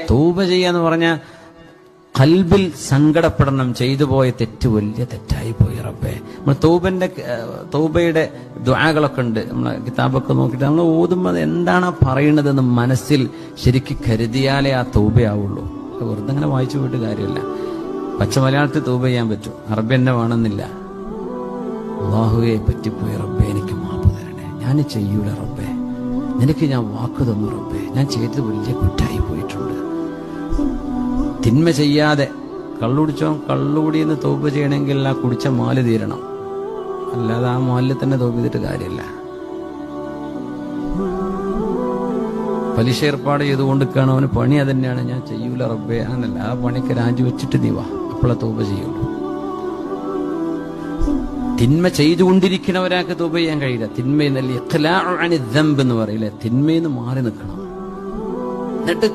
തൗബ ചെയ്യാന്ന് പറഞ്ഞാൽ ഖൽബിൽ സങ്കടപ്പെടണം, ചെയ്തു പോയ തെറ്റ് വലിയ തെറ്റായി പോയി റബ്ബേ. നമ്മൾ തൗബയുടെ ദുആകളൊക്കെ ഉണ്ട്, നമ്മളെ കിതാബൊക്കെ നോക്കിയിട്ട് നമ്മൾ ഓതുമ്പോൾ എന്താണ് പറയുന്നതെന്ന് മനസ്സിൽ ശരിക്കും കരുതിയാലേ ആ തൗബയാവുള്ളൂ. വെറുതെ അങ്ങനെ വായിച്ചു പോയിട്ട് കാര്യമില്ല. പച്ച മലയാളത്തിൽ തൗബ ചെയ്യാൻ പറ്റും, അറബി തന്നെ വേണമെന്നില്ല. അല്ലാഹുവേ പറ്റിപ്പോയി റബ്ബേ, എനിക്ക് മാപ്പ് തരണേ, ഞാൻ ചെയ്യൂല റബ്ബേ, നിനക്ക് ഞാൻ വാക്ക് തന്നു റബ്ബേ, ഞാൻ ചെയ്തത് വലിയ കുറ്റായി പോയിട്ടുണ്ട്. തിന്മ ചെയ്യാതെ കള്ളുകൂടിയെന്ന് തൗബ ചെയ്യണമെങ്കിൽ ആ കുടിച്ച മാല് തീരണം, അല്ലാതെ ആ മാലിൽ തന്നെ തൗബ ചെയ്തിട്ട് കാര്യമില്ല. പലിശ ഏർപ്പാട് ചെയ്തുകൊണ്ടിരിക്കുകയാണ്, അവന് പണി അതന്നെയാണ്, ഞാൻ ചെയ്യൂല റബ്ബേ എന്നല്ല, ആ പണിക്ക് രാജിവെച്ചിട്ട് നീ വാ, അപ്പോഴേ തൗബ ചെയ്യുള്ളൂ. തിന്മ ചെയ്തുകൊണ്ടിരിക്കുന്നവരാൾക്ക് തൗബ ചെയ്യാൻ കഴിയില്ല. തിന്മയെന്നല്ല ഇഖ്ലാഉ അനി ദംബ് എന്ന് പറയില്ലേ, തിന്മയെന്ന് മാറി നിൽക്കണം. എന്നിട്ട്